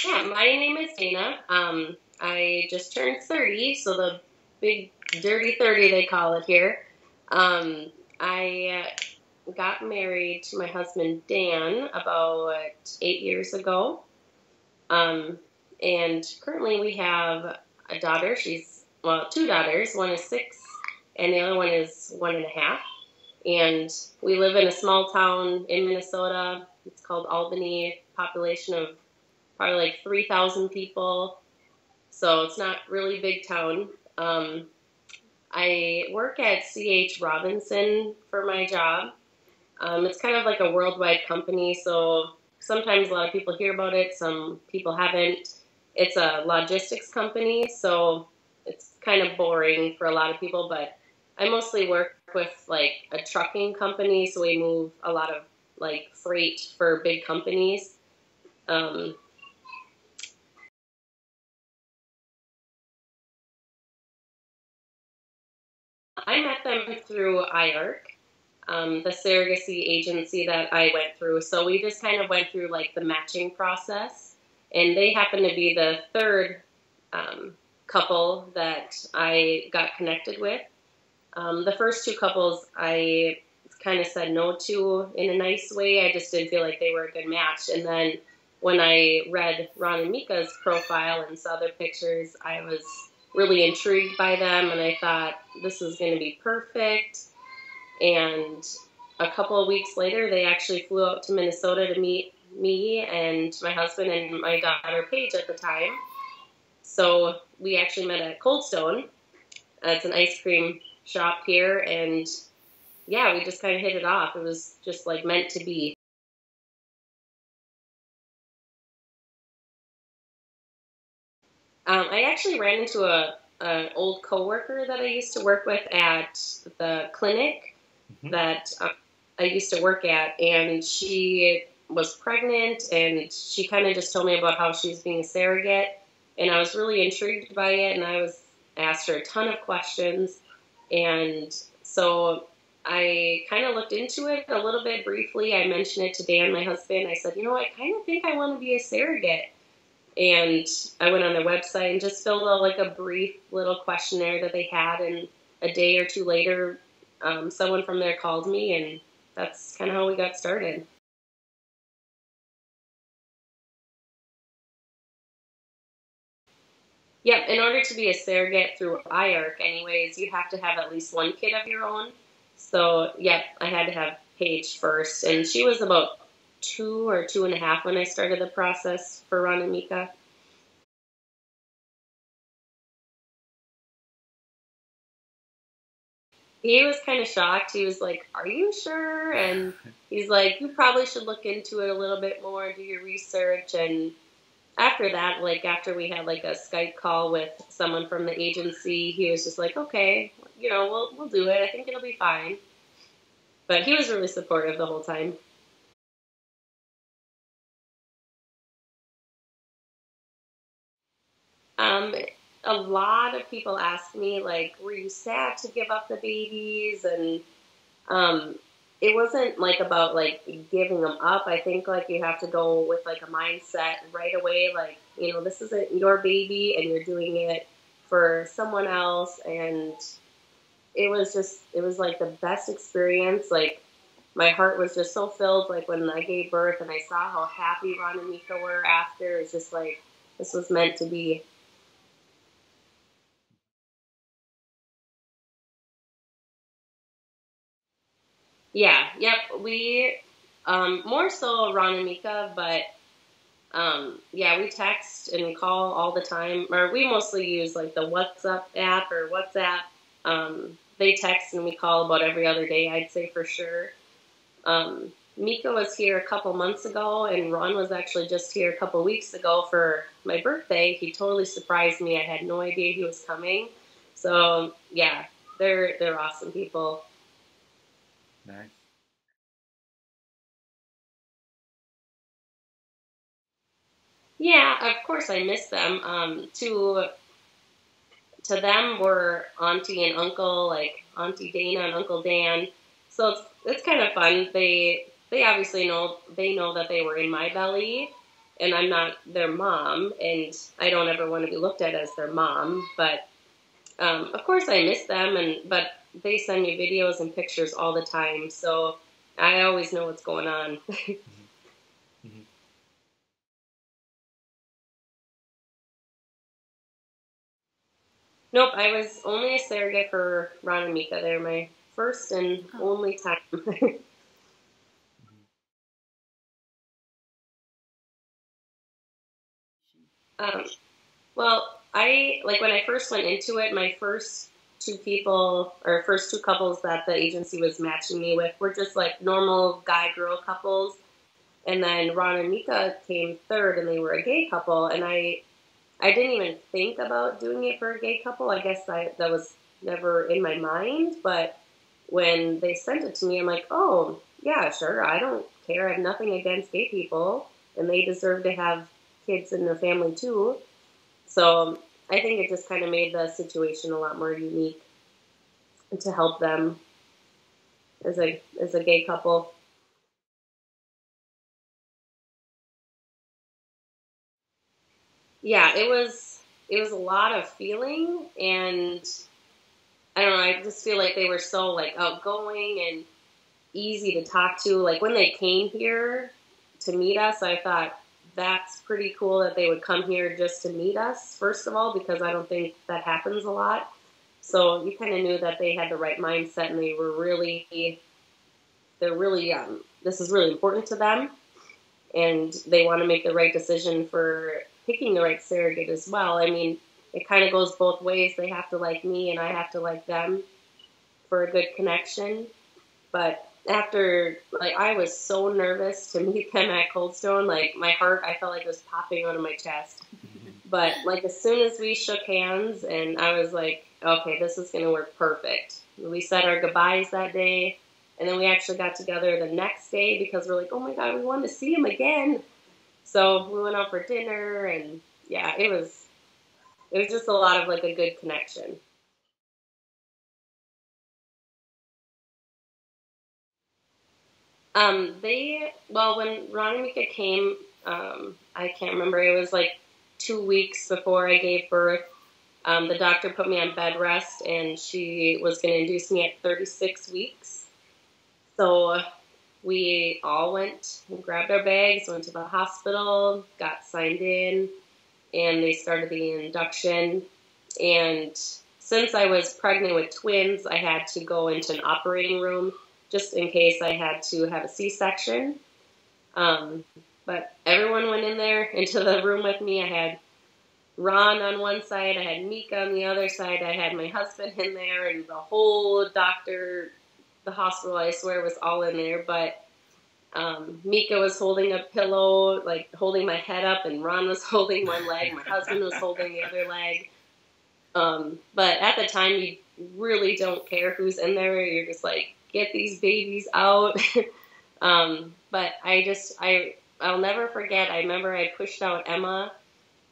Yeah, my name is Dana. I just turned 30, so the big dirty 30 they call it here. I got married to my husband Dan about 8 years ago. Um, and currently we have a daughter. Well, two daughters. One is 6, and the other one is 1.5. And we live in a small town in Minnesota. It's called Albany, population of probably like 3,000 people. So it's not really big town. I work at C.H. Robinson for my job. It's kind of like a worldwide company, so sometimes a lot of people hear about it, some people haven't. It's a logistics company, so it's kind of boring for a lot of people, but I mostly work with like a trucking company, so we move a lot of like freight for big companies. Um, I met them through IARC, the surrogacy agency that I went through. So we just kind of went through like the matching process, and they happened to be the third couple that I got connected with. The first two couples I kind of said no to in a nice way. I just didn't feel like they were a good match. And then when I read Ron and Mika's profile and saw their pictures, I was really intrigued by them, and I thought this is going to be perfect. And a couple of weeks later, they actually flew out to Minnesota to meet me and my husband and my daughter Paige at the time. So we actually met at Cold Stone. It's an ice cream shop here, and yeah, we just kind of hit it off. It was just like meant to be. I actually ran into an old coworker that I used to work with at the clinic that I used to work at, and she was pregnant, and she kind of just told me about how she was being a surrogate, and I was really intrigued by it, and I was asked her a ton of questions, and so I kind of looked into it a little bit briefly. I mentioned it to Dan, my husband. I said, I kind of think I want to be a surrogate. And I went on their website and just filled out like a brief little questionnaire that they had. And a day or two later, someone from there called me, and that's kind of how we got started. Yep, in order to be a surrogate through IARC, anyways, you have to have at least one kid of your own. So, yep, I had to have Paige first, and she was about 2 or 2.5 when I started the process for Ron and Mika. He was kind of shocked. He was like, "Are you sure?" And he's like, "You probably should look into it a little bit more, do your research." And after that, like after we had like a Skype call with someone from the agency, he was just like, "Okay, we'll do it. I think it'll be fine." But he was really supportive the whole time. Um, a lot of people ask me like, "Were you sad to give up the babies?" And um, it wasn't like about like giving them up. I think like you have to go with like a mindset right away, like, this isn't your baby and you're doing it for someone else. And it was like the best experience. Like my heart was just so filled, like when I gave birth and I saw how happy Ron and Mika were after. It's just like this was meant to be. Yeah, yep. We more so Ron and Mika, but yeah, we text and call all the time, or we mostly use like the WhatsApp app or WhatsApp. They text and we call about every other day, I'd say for sure. Mika was here a couple months ago, and Ron was actually just here a couple weeks ago for my birthday. He totally surprised me. I had no idea he was coming. So yeah, they're awesome people. Nice. Yeah, of course I miss them. To them were auntie and uncle, like Auntie Dana and Uncle Dan. So it's kind of fun. They obviously know that they were in my belly, and I'm not their mom, and I don't ever want to be looked at as their mom. But of course, I miss them, but they send me videos and pictures all the time, so I always know what's going on. Mm-hmm. Mm-hmm. Nope, I was only a surrogate for Ron and Mika. They're my first and only time. um, well, when I first went into it, my first two people or first two couples that the agency was matching me with were just like normal guy-girl couples. And then Ron and Mika came third, and they were a gay couple. And I didn't even think about doing it for a gay couple. I guess that was never in my mind. But when they sent it to me, I'm like, oh, yeah, sure. I don't care. I have nothing against gay people, and they deserve to have kids in their family too. So I think it just kind of made the situation a lot more unique to help them as a gay couple. Yeah, it was a lot of feeling, and I don't know, I just feel like they were so like outgoing and easy to talk to. Like when they came here to meet us, I thought that's pretty cool that they would come here just to meet us, first of all, because I don't think that happens a lot. So you kind of knew that they had the right mindset, and they're really, this is really important to them, and they want to make the right decision for picking the right surrogate as well. I mean, it kind of goes both ways. They have to like me, and I have to like them for a good connection. But after, like, I was so nervous to meet them at Cold Stone. Like, my heart, I felt like it was popping out of my chest. But, like, as soon as we shook hands, and I was like, okay, this is going to work perfect. We said our goodbyes that day, and then we actually got together the next day because we're like, oh my God, we wanted to see him again. So we went out for dinner, and yeah, it was just a lot of, like, a good connection. Well, when Ron and Mika came, I can't remember, it was like 2 weeks before I gave birth. The doctor put me on bed rest, and she was going to induce me at 36 weeks. So we all went and grabbed our bags, went to the hospital, got signed in, and they started the induction. And since I was pregnant with twins, I had to go into an operating room just in case I had to have a C-section. Um, but everyone went in there into the room with me. I had Ron on one side, I had Mika on the other side, I had my husband in there, and the whole the hospital, I swear, was all in there. But Mika was holding a pillow, like holding my head up, and Ron was holding one leg, my husband was holding the other leg. But at the time, you really don't care who's in there. You're just like, get these babies out. But I'll never forget. I remember I pushed out Emma,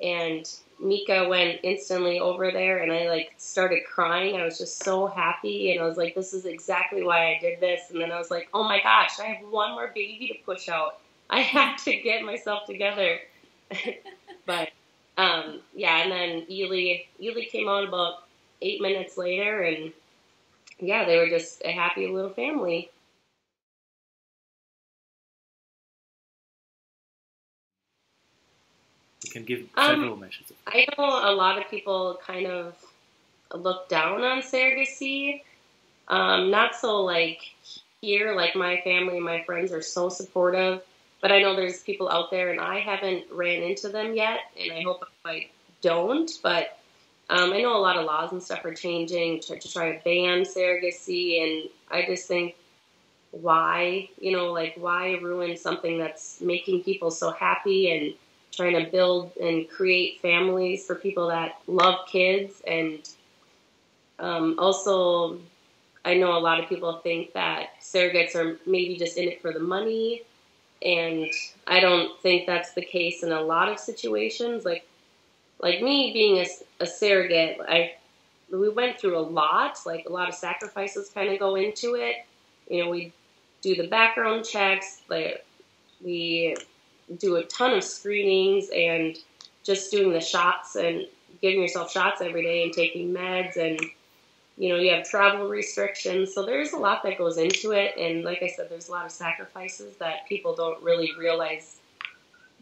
and Mika went instantly over there, and I like started crying. I was just so happy, and I was like, this is exactly why I did this. And then I was like, oh my gosh, I have one more baby to push out. I have to get myself together. But yeah, and then Ely came out about 8 minutes later, and yeah, they were just a happy little family. You can give Um, several measures of I know a lot of people kind of look down on surrogacy. Not so like here, like my family and my friends are so supportive, but I know there's people out there, and I haven't ran into them yet, and I hope I don't. But I know a lot of laws and stuff are changing to try to ban surrogacy, and I just think why, like why ruin something that's making people so happy and trying to build and create families for people that love kids. And also, I know a lot of people think that surrogates are maybe just in it for the money, and I don't think that's the case in a lot of situations. Like me being a surrogate, we went through a lot. Like a lot of sacrifices kind of go into it. We do the background checks. Like we do a ton of screenings and just doing the shots and giving yourself shots every day and taking meds, and you have travel restrictions. So there's a lot that goes into it, and like I said, there's a lot of sacrifices that people don't really realize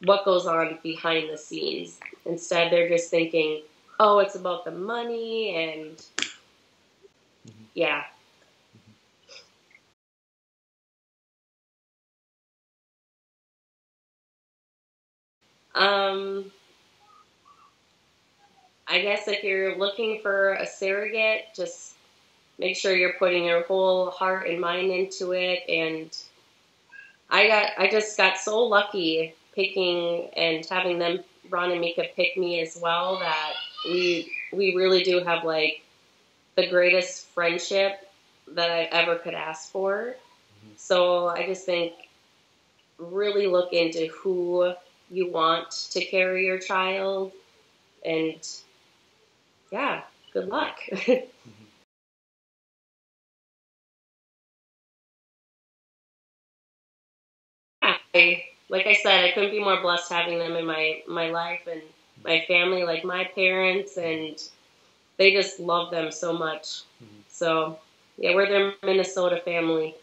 what goes on behind the scenes. Instead, they're just thinking, oh, it's about the money, and yeah. Um, I guess if you're looking for a surrogate, just make sure you're putting your whole heart and mind into it. And I just got so lucky picking and having them, Ron and Mika, pick me as well, that we really do have like the greatest friendship that I ever could ask for. So I just think really look into who you want to carry your child, and yeah, good luck. Like I said, I couldn't be more blessed having them in my life and my family, like my parents, and they just love them so much. So yeah, we're their Minnesota family.